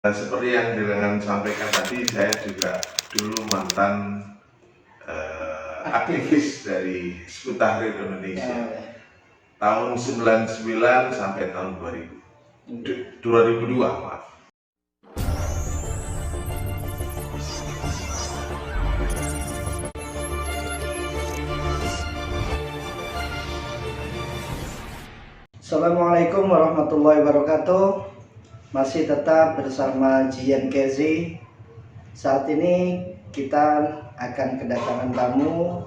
Seperti yang dengan sampaikan tadi, saya juga dulu mantan aktivis dari Hizbut Tahrir Indonesia. Tahun 99 sampai tahun 2002, maaf. Assalamualaikum warahmatullahi wabarakatuh. Masih tetap bersama Jian Kezi. Saat ini kita akan kedatangan tamu.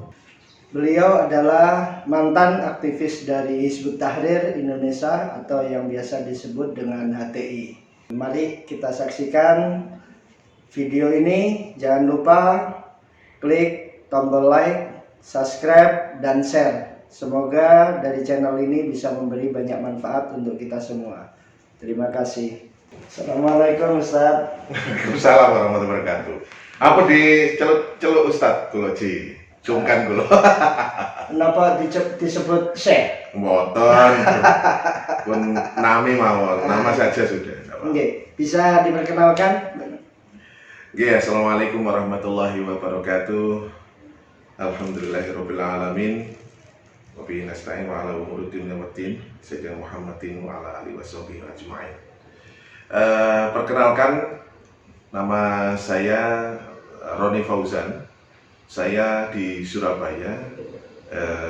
Beliau adalah mantan aktivis dari Hizbut Tahrir Indonesia atau yang biasa disebut dengan HTI. Mari kita saksikan video ini. Jangan lupa klik tombol like, subscribe, dan share. Semoga dari channel ini bisa memberi banyak manfaat untuk kita semua. Terima kasih. Assalamualaikum Ustaz. Waalaikumsalam warahmatullahi wabarakatuh. Apa di celuk Ustaz kulo Ji? Sungkan kulo. Kenapa disebut Syekh? Mboten. Pun nami mawon, nama saja sudah. Oke, bisa diperkenalkan? Oke, assalamualaikum warahmatullahi wabarakatuh. Alhamdulillahirabbil alamin. Wa bihi nasta'in wa ala umuri dunya waddin. Sayyidina Muhammadin wa ala alihi washabihi ajmain. Perkenalkan, nama saya Roni Fauzan. Saya di Surabaya,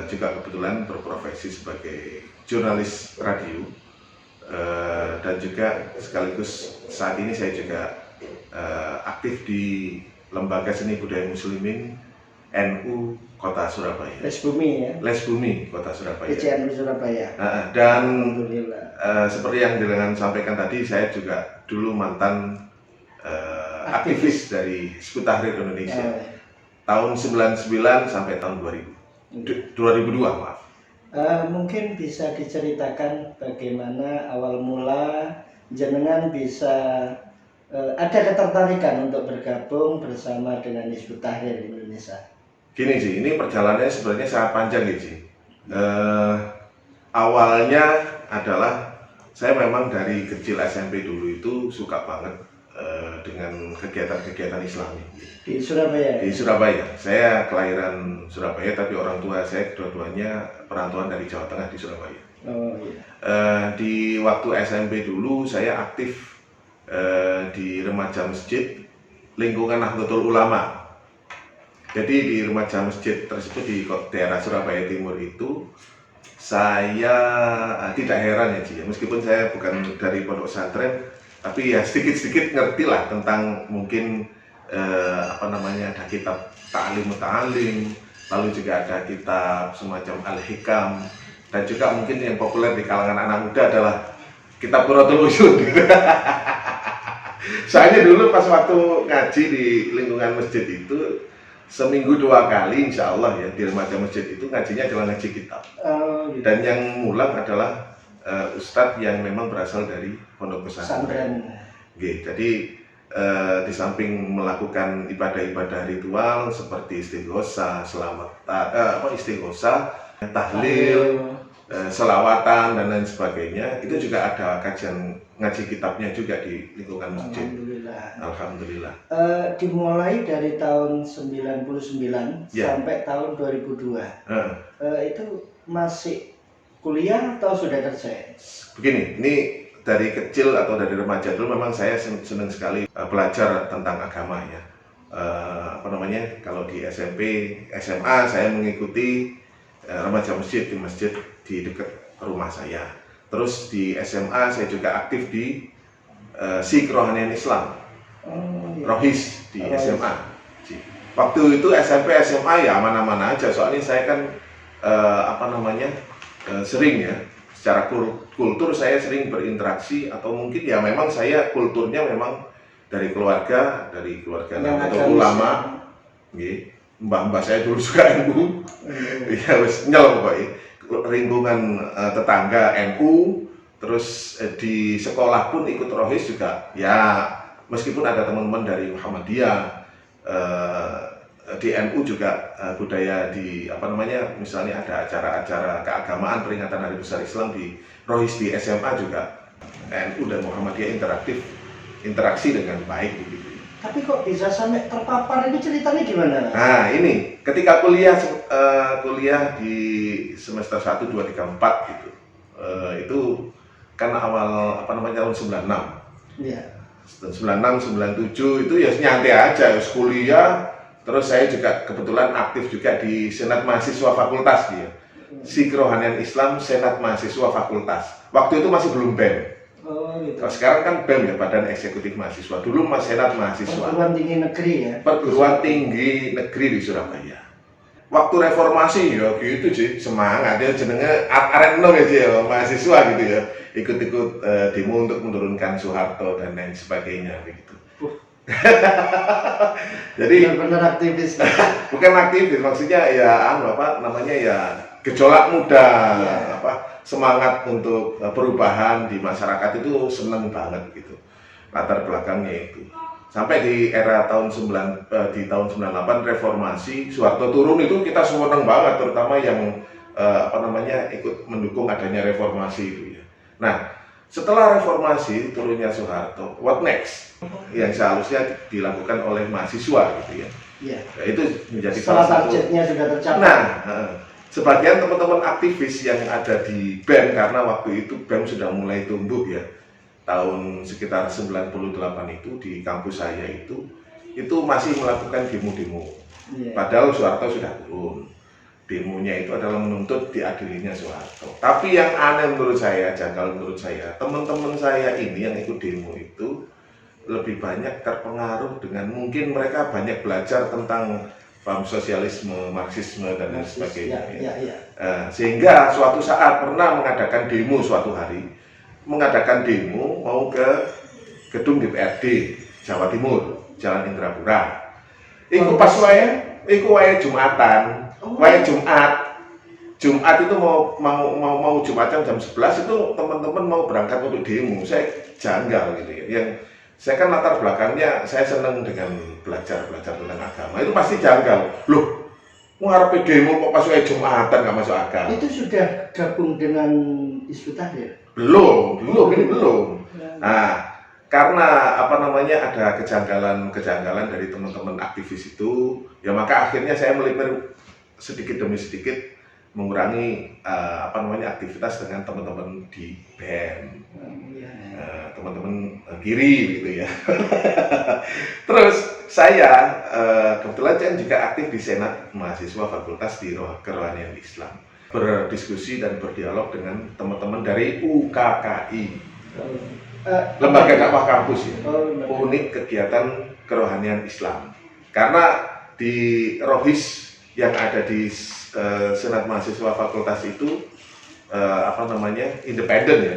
juga kebetulan berprofesi sebagai jurnalis radio, dan juga sekaligus saat ini saya juga aktif di Lembaga Seni Budaya Muslimin NU Kota Surabaya. Lesbumi ya? Lesbumi Kota Surabaya. PCNU Surabaya. Dan seperti yang dengan sampaikan tadi, saya juga dulu mantan aktivis dari Hizbut Tahrir Indonesia. Tahun 99 sampai tahun 2002, maaf. Mungkin bisa diceritakan bagaimana awal mula jenengan bisa ada ketertarikan untuk bergabung bersama dengan Hizbut Tahrir Indonesia. Gini sih, ini perjalanannya sebenarnya sangat panjang ya sih. Awalnya adalah saya memang dari kecil SMP dulu itu suka banget dengan kegiatan-kegiatan Islami. Di Surabaya? Di Surabaya. Saya kelahiran Surabaya, tapi orang tua saya kedua-duanya perantauan dari Jawa Tengah di Surabaya. Oh iya. Di waktu SMP dulu saya aktif di remaja masjid lingkungan Nahdlatul Ulama. Jadi di remaja masjid tersebut di daerah Surabaya Timur itu saya tidak heran ya Ji, meskipun saya bukan dari pondok pesantren, tapi ya sedikit-sedikit ngerti lah tentang mungkin ada kitab Ta'lim, lalu juga ada kitab semacam Al-Hikam, dan juga mungkin yang populer di kalangan anak muda adalah kitab Qurratul Usyun. Soalnya dulu pas waktu ngaji di lingkungan masjid itu seminggu 2 kali insya Allah ya di remaja masjid itu ngajinya adalah ngaji kitab. Gitu. Dan yang mulang adalah ustadz yang memang berasal dari pondok pesantren. Jadi di samping melakukan ibadah-ibadah ritual seperti istighosah, tahlil, selawatan dan lain sebagainya, itu juga ada kajian ngaji kitabnya juga di lingkungan masjid. Alhamdulillah. Dimulai dari tahun 99 ya, sampai tahun 2002. Itu masih kuliah atau sudah kerja? Begini, ini dari kecil atau dari remaja dulu memang saya senang sekali belajar tentang agama ya. Kalau di SMP, SMA saya mengikuti remaja masjid di dekat rumah saya. Terus di SMA saya juga aktif di SIK Rohanian Islam, Rohis di SMA. Waktu itu SMP SMA ya aman-aman aja, soalnya saya kan sering ya secara kultur saya sering berinteraksi, atau mungkin ya memang saya kulturnya memang dari keluarga Nahdlatul Ulama. Mbah-mbah saya dulu juga NU. Ya wis nyel pokoknya. Lingkungan tetangga NU, terus di sekolah pun ikut Rohis juga. Ya meskipun ada teman-teman dari Muhammadiyah, di NU juga budaya misalnya ada acara-acara keagamaan peringatan Hari Besar Islam di Rohis, di SMA juga NU dan Muhammadiyah interaktif interaksi dengan baik begitu. Tapi kok bisa sampai terpapar, itu ceritanya gimana? Nah ini ketika kuliah di semester 1, 2, 3, 4 gitu, itu kan awal tahun 96. Iya. 96, 97 itu ya nyantai aja, kuliah. Terus saya juga kebetulan aktif juga di Senat Mahasiswa Fakultas dia. Si Kerohanian Islam Senat Mahasiswa Fakultas. Waktu itu masih belum BEM. Oh gitu. Kalau sekarang kan BEM ya, Badan Eksekutif Mahasiswa. Dulu Mas Senat Mahasiswa. Perguruan tinggi negeri ya. Perguruan tinggi negeri di Surabaya. Waktu reformasi ya gitu sih, semangat ya, jenenge arek enom ya mahasiswa gitu ya. Ikut-ikut demo untuk menurunkan Soeharto dan lain sebagainya begitu. Jadi benar-benar aktivis. bukan aktivis, maksudnya ya ya gejolak muda, semangat untuk perubahan di masyarakat itu seneng banget gitu. Latar belakangnya itu. Sampai di era tahun 98 reformasi, Soeharto turun itu kita seneng banget, terutama yang ikut mendukung adanya reformasi itu ya. Nah, setelah reformasi turunnya Soeharto, what next? Yang seharusnya dilakukan oleh mahasiswa gitu ya. Iya. Nah, itu menjadi setelah salah satu. targetnya sudah tercapai. Nah, sebagian teman-teman aktivis yang ada di BEM, karena waktu itu BEM sudah mulai tumbuh ya. Tahun sekitar 98 itu di kampus saya itu masih melakukan demo-demo. Iya. Padahal Soeharto sudah turun. Demonya itu adalah menuntut diadilinya Soeharto. Tapi yang aneh menurut saya, janggal menurut saya, teman-teman saya ini yang ikut demo itu lebih banyak terpengaruh dengan, mungkin mereka banyak belajar tentang paham sosialisme, marxisme dan lain sebagainya. Ya. Sehingga suatu saat pernah mengadakan demo suatu hari, mengadakan demo mau ke gedung DPRD Jawa Timur, Jalan Indrapura. Iku pas wae Jumatan. Wae Jumat itu mau Jumatan jam 11 itu teman-teman mau berangkat untuk demo. Saya janggal gitu ya. Yang saya kan latar belakangnya saya senang dengan belajar tentang agama. Itu pasti janggal. Loh, mau ngarepe demo kok pas wae Jumatan nggak masuk akal. Itu sudah gabung dengan Hizbut Tahrir? Belum. Nah, karena ada kejanggalan dari teman-teman aktivis itu, ya maka akhirnya saya melipir sedikit demi sedikit mengurangi aktivitas dengan teman-teman di BEM, teman-teman kiri gitu ya. Terus saya kebetulan kan juga aktif di Senat Mahasiswa Fakultas di Kerohanian Islam, berdiskusi dan berdialog dengan teman-teman dari UKKI, Lembaga Dakwah Kampus ya, Unit Kegiatan Kerohanian Islam. Karena di Rohis yang ada di Senat Mahasiswa Fakultas itu independen ya,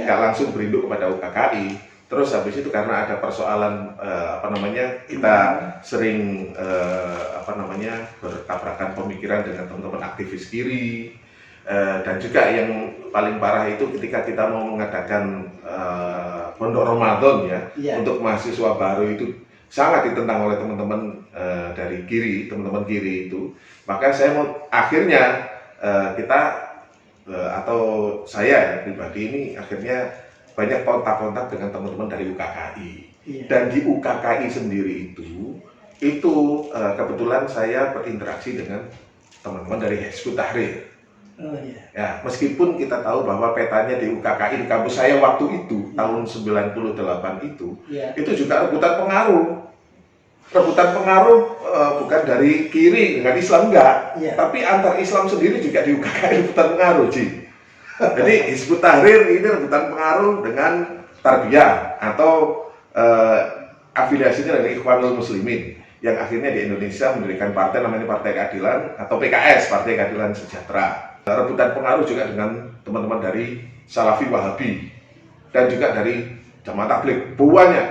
nggak langsung berinduk kepada UKKI. Terus habis itu karena ada persoalan kita sering bertabrakan pemikiran dengan teman-teman aktivis kiri, dan juga yang paling parah itu ketika kita mau mengadakan pondok Ramadan ya, untuk mahasiswa baru itu sangat ditentang oleh teman-teman dari kiri, teman-teman kiri itu. Maka saya mau akhirnya saya pribadi ini akhirnya banyak kontak-kontak dengan teman-teman dari UKKI. Dan di UKKI sendiri itu kebetulan saya berinteraksi dengan teman-teman dari Hizbut Tahrir. Ya, meskipun kita tahu bahwa petanya di UKKI di kampus saya waktu itu tahun 98 itu juga rebutan pengaruh bukan dari kiri dengan Islam enggak, tapi antar Islam sendiri juga di UKKI rebutan pengaruh, Ji. Jadi Hizbut Tahrir ini rebutan pengaruh dengan Tarbiyah atau afiliasinya dari Ikhwanul Muslimin yang akhirnya di Indonesia mendirikan partai namanya Partai Keadilan atau PKS, Partai Keadilan Sejahtera. Rebutan pengaruh juga dengan teman-teman dari Salafi Wahabi dan juga dari Jamaah Tabligh, banyak.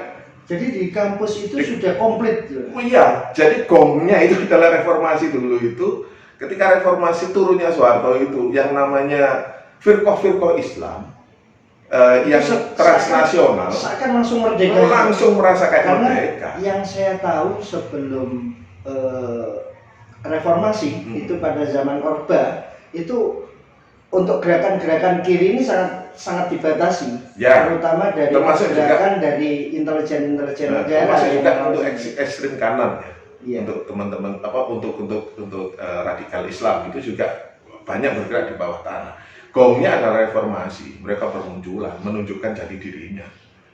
Jadi di kampus itu sudah komplit. Oh iya, jadi gongnya itu adalah reformasi dulu itu. Ketika reformasi turunnya Soeharto itu, yang namanya firqah Islam yang transnasional seakan langsung merdeka. Langsung merasa kayak karena merdeka. Yang saya tahu sebelum reformasi itu pada zaman Orba itu untuk gerakan-gerakan kiri ini sangat dibatasi, Ya, terutama dari termasuk gerakan dari intelijen negara termasuk yang juga untuk mengawasi. ekstrim kanan ya. Iya. Untuk teman-teman untuk radikal Islam itu juga banyak bergerak di bawah tanah. Gongnya adalah reformasi, mereka bermunculan menunjukkan jati dirinya,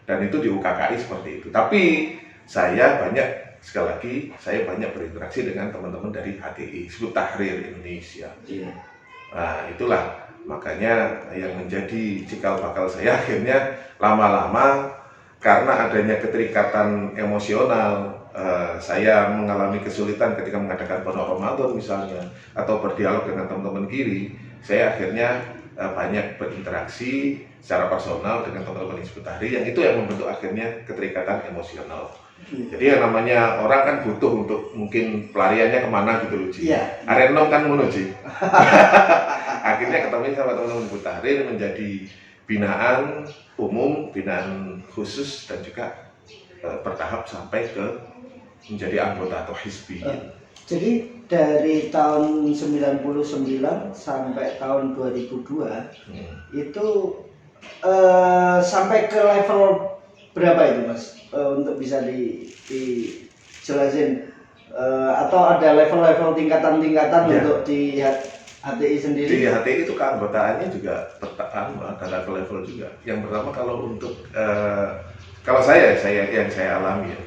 dan itu di UKKI seperti itu. Tapi sekali lagi saya banyak berinteraksi dengan teman-teman dari HTI, Hizbut Tahrir Indonesia. Iya. Nah, itulah makanya yang menjadi cikal bakal saya akhirnya lama-lama, karena adanya keterikatan emosional, saya mengalami kesulitan ketika mengadakan pondok Ramadan misalnya, atau berdialog dengan teman-teman kiri. Saya akhirnya banyak berinteraksi secara personal dengan teman-teman Hizbut Tahrir, yang itu yang membentuk akhirnya keterikatan emosional. Jadi yang namanya orang kan butuh untuk mungkin pelariannya kemana gitu loh, Ci. Iya. Arenom kan ngono, Ci. Akhirnya ketemu sama teman-teman Hizbut Tahrir menjadi binaan umum, binaan khusus, dan juga bertahap sampai ke menjadi anggota atau hizbi. Jadi dari tahun 99 sampai tahun 2002 itu sampai ke level berapa itu, Mas? Untuk bisa dijelasin, atau ada level-level tingkatan-tingkatan Ya. untuk di HTI sendiri? Di HTI itu keanggotaannya juga ada level-level juga. Yang pertama kalau untuk kalau saya yang saya alami ya,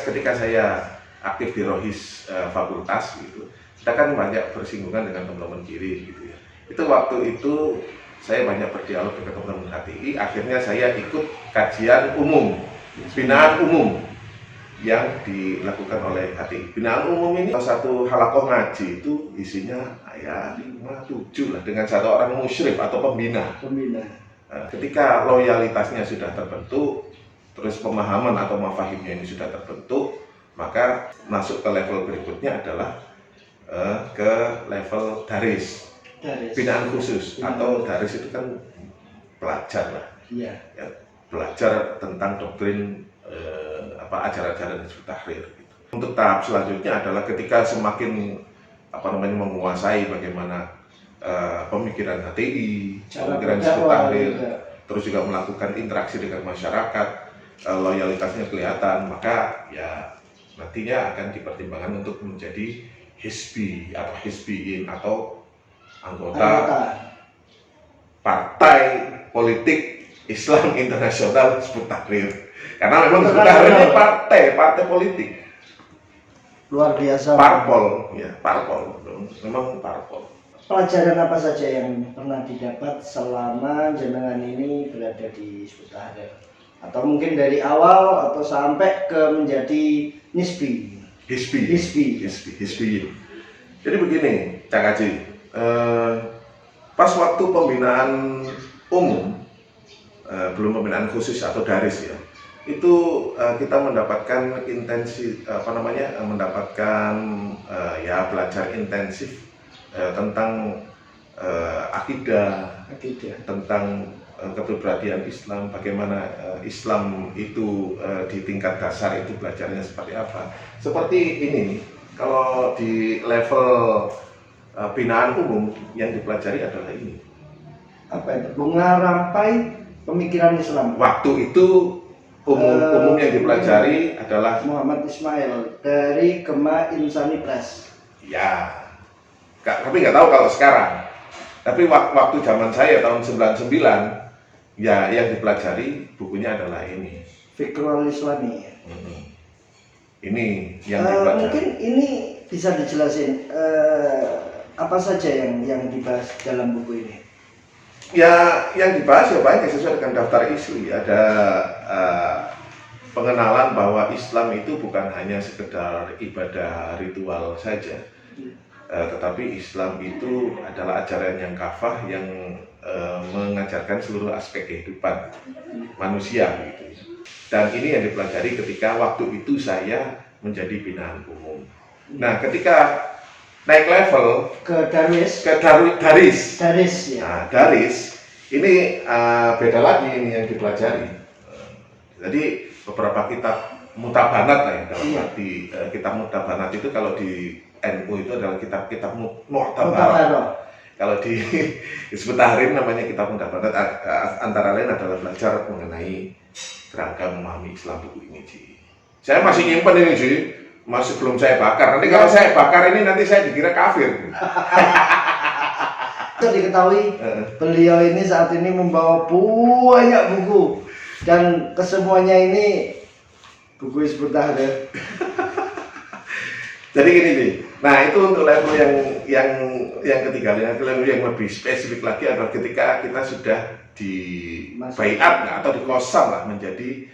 ketika saya aktif di Rohis fakultas gitu, kita kan banyak bersinggungan dengan teman-teman kiri gitu ya. Itu waktu itu saya banyak berdialog dengan teman-teman HTI. Akhirnya saya ikut kajian umum, binaan umum yang dilakukan oleh HTI. Binaan umum ini satu halakoh ngaji itu isinya ya 5-7 lah, dengan satu orang musyrif atau pembina. Ketika loyalitasnya sudah terbentuk, terus pemahaman atau mafahimnya ini sudah terbentuk, maka masuk ke level berikutnya adalah ke level daris, binaan khusus. Atau daris itu kan pelajar lah. Iya. Ya, belajar tentang doktrin ajaran-ajaran Hizbut Tahrir gitu. Untuk tahap selanjutnya adalah ketika semakin menguasai bagaimana pemikiran HTI, pemikiran Hizbut Tahrir, terus juga melakukan interaksi dengan masyarakat, loyalitasnya kelihatan, maka ya nantinya akan dipertimbangkan untuk menjadi hizbi atau hizbiin atau anggota partai politik Islam internasional Hizbut Tahrir. Karena memang Hizbut Tahrir ini partai politik. Luar biasa. Parpol, ya, parpol. Memang parpol. Pelajaran apa saja yang pernah didapat selama jenengan ini berada di Hizbut Tahrir? Atau mungkin dari awal atau sampai ke menjadi hizbi. Jadi begini, Cak Haji, pas waktu pembinaan umum, belum pembinaan khusus atau daris ya, itu kita mendapatkan belajar intensif tentang akidah, tentang kepribadian Islam, bagaimana Islam itu di tingkat dasar itu belajarnya seperti apa. Seperti ini, kalau di level binaan umum yang dipelajari adalah ini. Apa itu? Bunga rampai pemikiran Islam. Waktu itu umum yang dipelajari adalah Muhammad Ismail dari Gema Insani Press. Ya, tapi nggak tahu kalau sekarang. Tapi waktu zaman saya tahun 99, ya yang dipelajari bukunya adalah ini. Fikrul Islami. Ini yang dipelajari. Mungkin ini bisa dijelasin apa saja yang dibahas dalam buku ini? Ya, yang dibahas ya banyak sesuai dengan daftar isu. Ada pengenalan bahwa Islam itu bukan hanya sekedar ibadah ritual saja, tetapi Islam itu adalah ajaran yang kafah yang mengajarkan seluruh aspek kehidupan manusia gitu. Dan ini yang dipelajari ketika waktu itu saya menjadi binaan umum. Nah, ketika naik level ke daris. Ya. Nah, daris ini beda lagi ini yang dipelajari. Jadi beberapa kitab mutabanat lah ya, dalam arti kitab mutabanat itu kalau di NU itu adalah kitab-kitab mu'tabarah. kalau di Hizbut Tahrir namanya kitab mudah banget, antara lain adalah belajar mengenai kerangka memahami Islam buku ini, Ji. Saya masih nyimpen ini, Ji. Masih belum saya bakar. Nanti kalau saya bakar ini nanti saya dikira kafir. Itu diketahui beliau ini saat ini membawa banyak buku dan kesemuanya ini buku Hizbut Tahrir. Jadi gini nih, nah itu untuk level yang ketiga, level yang lebih spesifik lagi adalah ketika kita sudah di baiat atau dikosam lah menjadi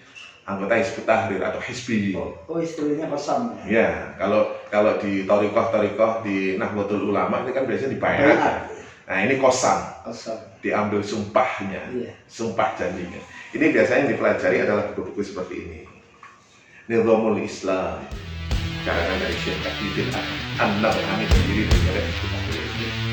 anggota Hizbut Tahrir atau Hizbi. Oh istilahnya kosam ya? Ya, kalau di Thariqah di Nahdlatul Ulama ini kan biasanya di baiat. Nah ini kosam, diambil sumpahnya, sumpah janjinya. Ini biasanya yang dipelajari adalah buku-buku seperti ini. Nizamul Islam, karangan dari Syekh Abidin An-Nabhani sendiri dari Hizbut Tahrir.